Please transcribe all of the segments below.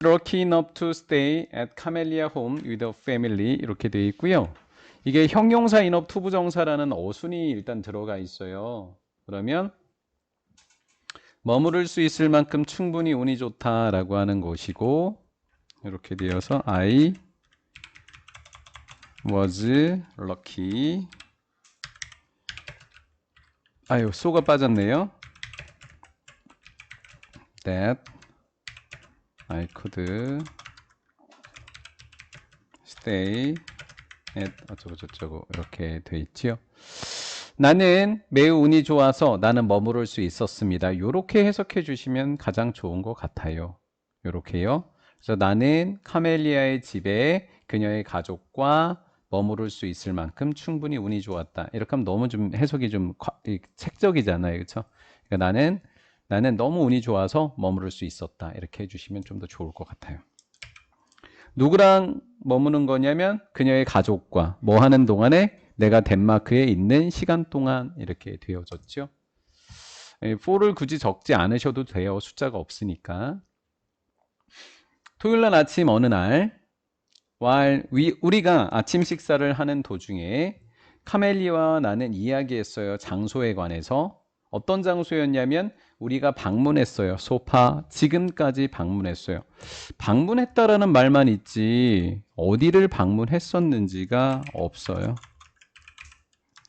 lucky enough to stay at Camellia home with a family 이렇게 되어 있고요. 이게 형용사 enough to 부정사라는 어순이 일단 들어가 있어요. 그러면 머무를 수 있을 만큼 충분히 운이 좋다라고 하는 것이고 이렇게 되어서 I was lucky. 아유, so가 빠졌네요. That I could stay at 어쩌고 저쩌고 이렇게 돼 있지요. 나는 매우 운이 좋아서 나는 머무를 수 있었습니다. 이렇게 해석해 주시면 가장 좋은 것 같아요. 이렇게요. 그래서 나는 카멜리아의 집에 그녀의 가족과 머무를 수 있을 만큼 충분히 운이 좋았다. 이렇게 하면 너무 좀 해석이 좀 책적이잖아요. 그렇죠? 그러니까 나는 너무 운이 좋아서 머무를 수 있었다. 이렇게 해주시면 좀 더 좋을 것 같아요. 누구랑 머무는 거냐면 그녀의 가족과 뭐 하는 동안에 내가 덴마크에 있는 시간 동안 이렇게 되어졌죠. for를 굳이 적지 않으셔도 돼요. 숫자가 없으니까. 토요일날 아침 어느 날 우리가 아침 식사를 하는 도중에 카멜리와 나는 이야기했어요. 장소에 관해서. 어떤 장소였냐면 우리가 방문했어요. 소파 지금까지 방문했어요. 방문했다라는 말만 있지 어디를 방문했었는지가 없어요.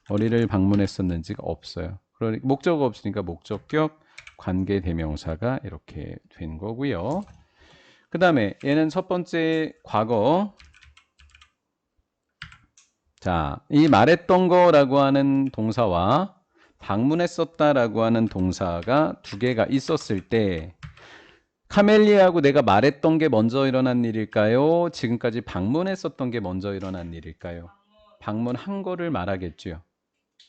어디를 방문했었는지가 없어요. 그러니까 목적어 없으니까 목적격 관계대명사가 이렇게 된 거고요. 그 다음에 얘는 첫 번째 과거. 자, 이 말했던 거라고 하는 동사와 방문했었다라고 하는 동사가 두 개가 있었을 때 카멜리아하고 내가 말했던 게 먼저 일어난 일일까요? 지금까지 방문했었던 게 먼저 일어난 일일까요? 방문한 거를 말하겠죠.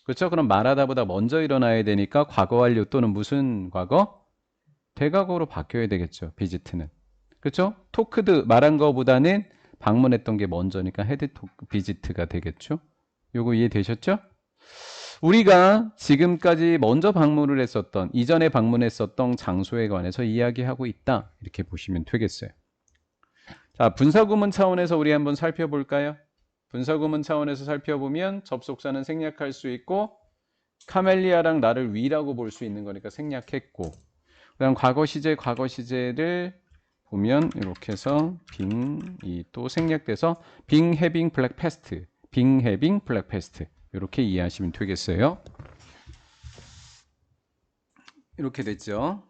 그렇죠? 그럼 말하다보다 먼저 일어나야 되니까 과거 완료 또는 무슨 과거? 대과거로 바뀌어야 되겠죠. 비지트는. 그렇죠? 토크드 말한 거보다는 방문했던 게 먼저니까 헤드 토크 비지트가 되겠죠. 요거 이해되셨죠? 우리가 지금까지 먼저 방문을 했었던 이전에 방문했었던 장소에 관해서 이야기하고 있다. 이렇게 보시면 되겠어요. 자, 분사구문 차원에서 우리 한번 살펴볼까요? 분사구문 차원에서 살펴보면 접속사는 생략할 수 있고 카멜리아랑 나를 위라고 볼 수 있는 거니까 생략했고 그다음 과거 시제를 보면 이렇게 해서 빙이 또 생략돼서 빙 해빙 블랙 패스트 빙 해빙 블랙 패스트 이렇게 이해하시면 되겠어요. 이렇게 됐죠.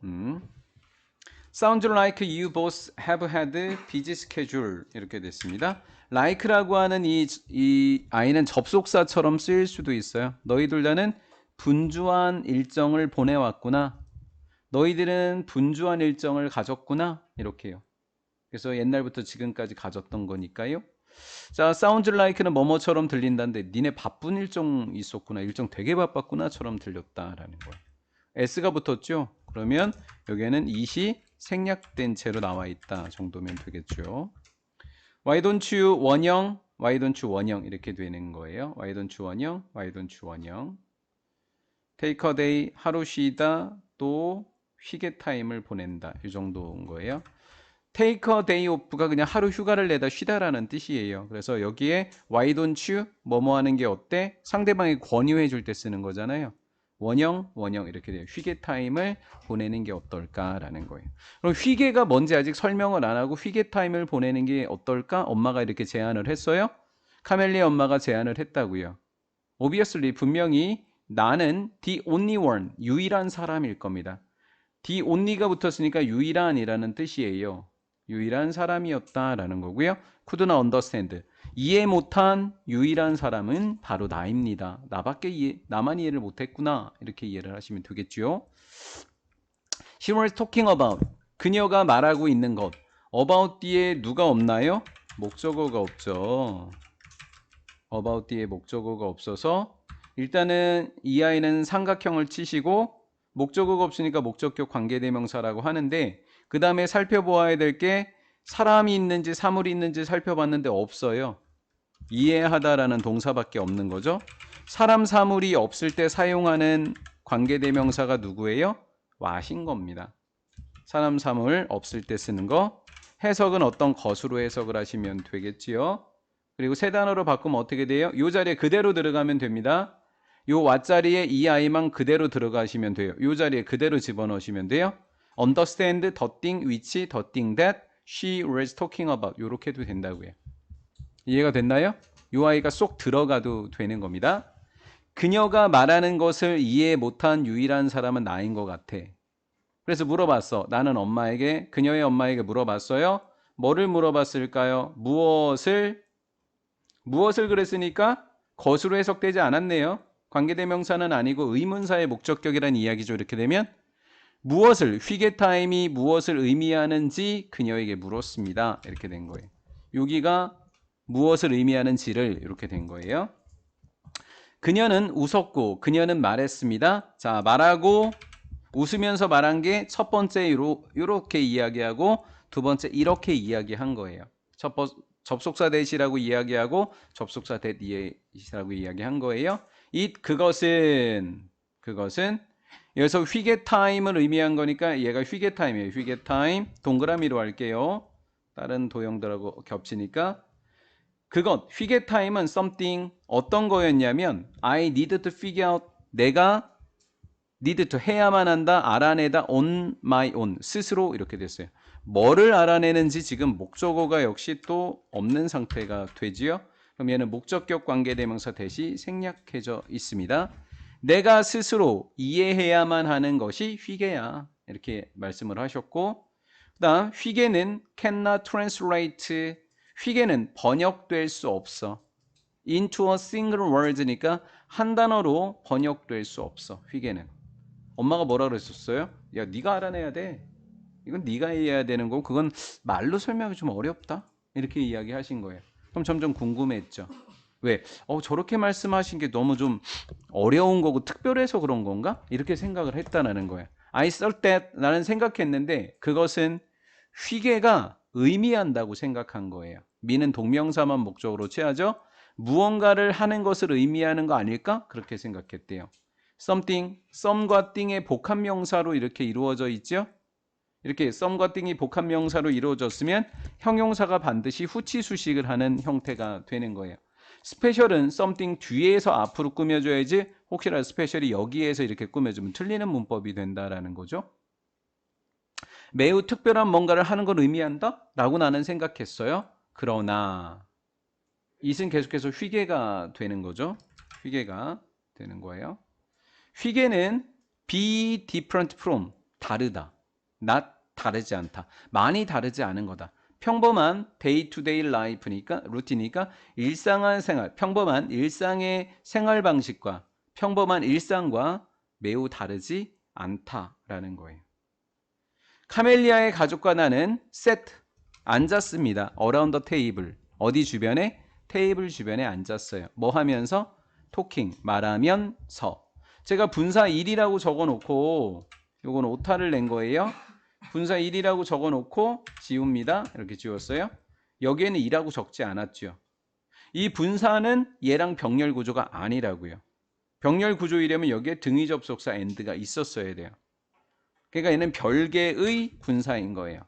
Sounds like you both have had busy schedule 이렇게 됐습니다. like라고 하는 이 I는 접속사처럼 쓰일 수도 있어요. 너희들 다는 분주한 일정을 보내왔구나. 너희들은 분주한 일정을 가졌구나. 이렇게요. 그래서 옛날부터 지금까지 가졌던 거니까요. 자, sounds like는 뭐뭐처럼 들린다는데 니네 바쁜 일정 있었구나. 일정 되게 바빴구나처럼 들렸다라는 거예요. S가 붙었죠. 그러면 여기에는 it이 생략된 채로 나와 있다 정도면 되겠죠. Why don't you 원형, why don't you 원형 이렇게 되는 거예요. Why don't you 원형, why don't you 원형. Take a day 하루 쉬다 또 휴게 타임을 보낸다 이 정도인 거예요. Take a day off가 그냥 하루 휴가를 내다 쉬다라는 뜻이에요. 그래서 여기에 why don't you 뭐뭐 하는 게 어때? 상대방이 권유해 줄 때 쓰는 거잖아요. 원형 이렇게 돼요. 휴게 타임을 보내는 게 어떨까라는 거예요. 그럼 휴게가 뭔지 아직 설명을 안 하고 휴게 타임을 보내는 게 어떨까? 엄마가 이렇게 제안을 했어요. 카멜리아 엄마가 제안을 했다고요. Obviously 분명히 나는 the only one 유일한 사람일 겁니다. the only가 붙었으니까 유일한이라는 뜻이에요. 유일한 사람이었다라는 거고요. could not understand 이해 못한 유일한 사람은 바로 나입니다. 나만 이해를 못했구나 이렇게 이해를 하시면 되겠죠. She was talking about 그녀가 말하고 있는 것 about 뒤에 누가 없나요? 목적어가 없죠. about 뒤에 목적어가 없어서 일단은 이 아이는 삼각형을 치시고 목적어가 없으니까 목적격 관계대명사라고 하는데 그 다음에 살펴보아야 될 게 사람이 있는지 사물이 있는지 살펴봤는데 없어요. 이해하다라는 동사밖에 없는 거죠. 사람 사물이 없을 때 사용하는 관계대명사가 누구예요? what인 겁니다. 사람 사물 없을 때 쓰는 거 해석은 어떤 것으로 해석을 하시면 되겠지요. 그리고 세 단어로 바꾸면 어떻게 돼요? 이 자리에 그대로 들어가면 됩니다. 요 왓자리에 이 아이만 그대로 들어가시면 돼요. 이 자리에 그대로 집어넣으시면 돼요. Understand the thing which, the thing that she was talking about. 요렇게 해도 된다고요. 이해가 됐나요? 요 아이가 쏙 들어가도 되는 겁니다. 그녀가 말하는 것을 이해 못한 유일한 사람은 나인 것 같아. 그래서 물어봤어. 나는 그녀의 엄마에게 물어봤어요. 뭐를 물어봤을까요? 무엇을 그랬으니까 것으로 해석되지 않았네요. 관계대명사는 아니고 의문사의 목적격이라는 이야기죠. 이렇게 되면 휘게타임이 무엇을 의미하는지 그녀에게 물었습니다. 이렇게 된 거예요. 여기가 무엇을 의미하는지를 이렇게 된 거예요. 그녀는 웃었고 그녀는 말했습니다. 자, 말하고 웃으면서 말한 게 첫 번째 이렇게 이야기하고 두 번째 이렇게 이야기한 거예요. 접속사 대시라고 이야기하고 접속사 대시라고 이야기한 거예요. 그것은 여기서 휘게타임을 의미한 거니까 얘가 휘게타임이에요. 휘게타임 동그라미로 할게요. 다른 도형들하고 겹치니까 휘게타임은 something 어떤 거였냐면 I need to figure out 내가 need to 해야만 한다 알아내다 on my own 스스로 이렇게 됐어요. 뭐를 알아내는지 지금 목적어가 역시 또 없는 상태가 되지요. 그럼 얘는 목적격 관계대명사 대시 생략해져 있습니다. 내가 스스로 이해해야만 하는 것이 휘게야 이렇게 말씀을 하셨고 그 다음 휘게는 cannot translate 휘게는 번역될 수 없어. into a single word니까 한 단어로 번역될 수 없어. 휘게는. 엄마가 뭐라 그랬었어요? 야, 네가 알아내야 돼. 이건 네가 해야 되는 거고 그건 말로 설명이 좀 어렵다. 이렇게 이야기하신 거예요. 그럼 점점 궁금했죠. 왜? 저렇게 말씀하신 게 너무 좀 어려운 거고 특별해서 그런 건가? 이렇게 생각을 했다는 거예요. I thought that 나는 생각했는데 그것은 휘게가 의미한다고 생각한 거예요. 미는 동명사만 목적으로 취하죠. 무언가를 하는 것을 의미하는 거 아닐까? 그렇게 생각했대요. something, some과 thing의 복합명사로 이렇게 이루어져 있죠. 이렇게 some과 thing이 복합명사로 이루어졌으면 형용사가 반드시 후치수식을 하는 형태가 되는 거예요. 스페셜은 something 뒤에서 앞으로 꾸며줘야지 혹시라도 스페셜이 여기에서 이렇게 꾸며주면 틀리는 문법이 된다라는 거죠. 매우 특별한 뭔가를 하는 걸 의미한다? 라고 나는 생각했어요. 그러나 it은 계속해서 휘게가 되는 거죠. 휘게가 되는 거예요. 휘게는 be different from 다르다. not 다르지 않다. 많이 다르지 않은 거다. 평범한 day to day life니까 루틴이니까 일상한 생활, 평범한 일상의 생활 방식과 평범한 일상과 매우 다르지 않다라는 거예요. 카멜리아의 가족과 나는 sat 앉았습니다. around the table 어디 주변에? 테이블 주변에 앉았어요. 뭐 하면서? talking 말하면서. 제가 분사 1이라고 적어놓고 요건 오타를 낸 거예요. 분사 1이라고 적어놓고 지웁니다. 이렇게 지웠어요. 여기에는 2라고 적지 않았죠. 이 분사는 얘랑 병렬 구조가 아니라고요. 병렬 구조이려면 여기에 등위 접속사 and가 있었어야 돼요. 그러니까 얘는 별개의 분사인 거예요.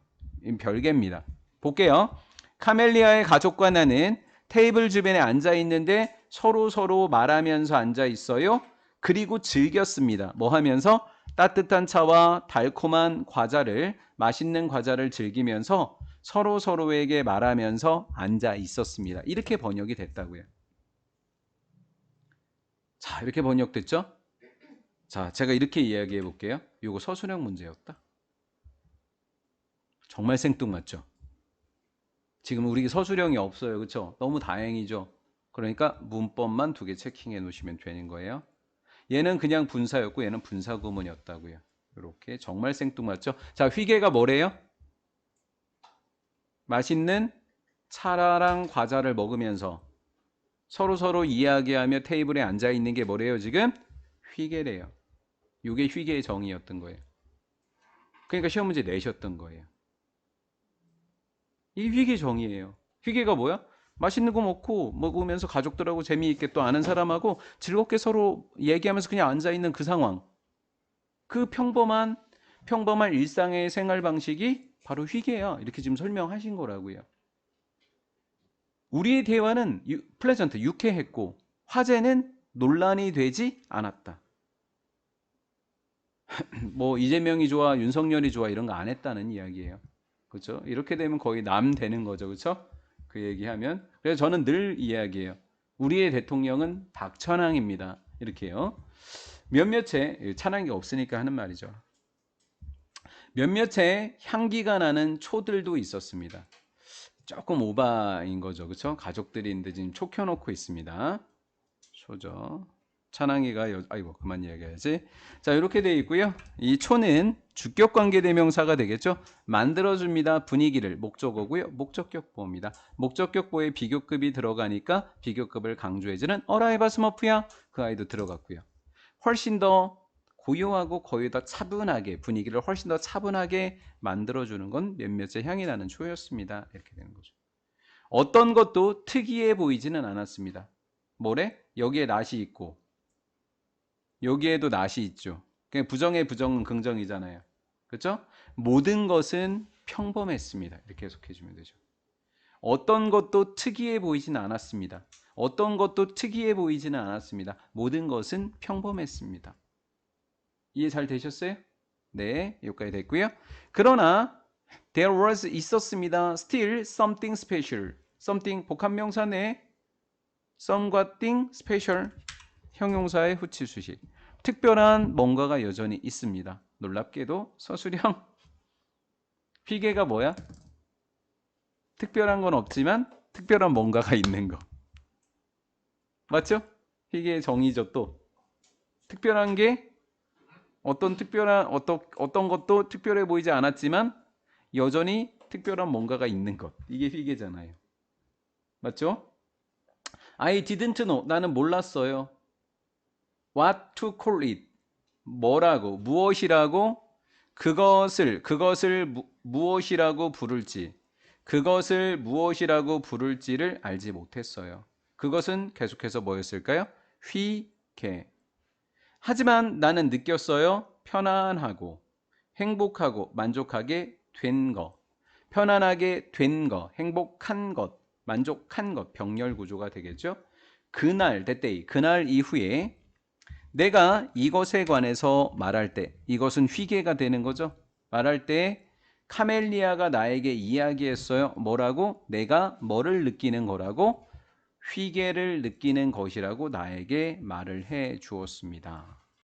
별개입니다. 볼게요. 카멜리아의 가족과 나는 테이블 주변에 앉아 있는데 서로 말하면서 앉아 있어요. 그리고 즐겼습니다. 뭐 하면서? 따뜻한 차와 달콤한 과자를, 맛있는 과자를 즐기면서 서로에게 말하면서 앉아 있었습니다. 이렇게 번역이 됐다고요. 자, 이렇게 번역됐죠? 자, 제가 이렇게 이야기해 볼게요. 이거 서술형 문제였다. 정말 생뚱맞죠? 지금 우리 서술형이 없어요. 그렇죠? 너무 다행이죠? 그러니까 문법만 2개 체킹해 놓으시면 되는 거예요. 얘는 그냥 분사였고 얘는 분사 구문이었다고요. 이렇게 정말 생뚱맞죠? 자, 휘게가 뭐래요? 맛있는 차랑 과자를 먹으면서 서로 이야기하며 테이블에 앉아 있는 게 뭐래요? 지금 휘게래요. 이게 휘게의 정의였던 거예요. 그러니까 시험 문제 내셨던 거예요. 이 휘게 정의예요. 휘게가 뭐야? 맛있는 거 먹으면서 가족들하고 재미있게 또 아는 사람하고 즐겁게 서로 얘기하면서 그냥 앉아있는 그 상황. 그 평범한 일상의 생활 방식이 바로 휘게야. 이렇게 지금 설명하신 거라고요. 우리의 대화는 플레전트, 유쾌했고 화제는 논란이 되지 않았다. 뭐 이재명이 좋아, 윤석열이 좋아 이런 거 안 했다는 이야기예요. 그렇죠? 이렇게 되면 거의 남 되는 거죠. 그렇죠? 그 얘기하면. 그래서 저는 늘 이야기해요. 우리의 대통령은 박천왕입니다. 이렇게요. 몇몇의 찬양이 없으니까 하는 말이죠. 몇몇의 향기가 나는 초들도 있었습니다. 조금 오바인 거죠. 그렇죠? 가족들이 있는데 지금 초 켜놓고 있습니다. 초죠. 찬항이가 아이고 그만 이야기해야지. 자, 이렇게 되어 있고요. 이 초는 주격 관계 대명사가 되겠죠. 만들어줍니다. 분위기를 목적어고요. 목적격보입니다. 목적격보에 비교급이 들어가니까 비교급을 강조해주는 어라이바 스머프야. 그 아이도 들어갔고요. 훨씬 더 고요하고 거의 더 차분하게 분위기를 훨씬 더 차분하게 만들어주는 건 몇몇의 향이 나는 초였습니다. 이렇게 되는 거죠. 어떤 것도 특이해 보이지는 않았습니다. 뭐래? 여기에 낫이 있고 여기에도 낫이 있죠. 그냥 부정의 부정은 긍정이잖아요. 그렇죠? 모든 것은 평범했습니다. 이렇게 해석해주면 되죠. 어떤 것도 특이해 보이지는 않았습니다. 어떤 것도 특이해 보이지는 않았습니다. 모든 것은 평범했습니다. 이해 잘 되셨어요? 네, 여기까지 됐고요. 그러나 there was 있었습니다. still something special. something 복합명사 내 some과 thing special 형용사의 후치 수식. 특별한 뭔가가 여전히 있습니다. 놀랍게도 서술형 휘게가 뭐야? 특별한 건 없지만 특별한 뭔가가 있는 거. 맞죠? 휘게의 정의죠 또. 특별한 게 어떤 것도 특별해 보이지 않았지만 여전히 특별한 뭔가가 있는 것. 이게 휘게잖아요. 맞죠? I didn't know. 나는 몰랐어요. What to call it. 뭐라고, 무엇이라고, 그것을 무엇이라고 부를지, 그것을 무엇이라고 부를지를 알지 못했어요. 그것은 계속해서 뭐였을까요? 휘게. 하지만 나는 느꼈어요. 편안하고 행복하고 만족하게 된 것. 편안하게 된 것, 행복한 것, 만족한 것, 병렬 구조가 되겠죠. 그날, that day, 그날 이후에 내가 이것에 관해서 말할 때, 이것은 휘게가 되는 거죠. 말할 때 카멜리아가 나에게 이야기했어요. 뭐라고? 내가 뭐를 느끼는 거라고? 휘게를 느끼는 것이라고 나에게 말을 해 주었습니다.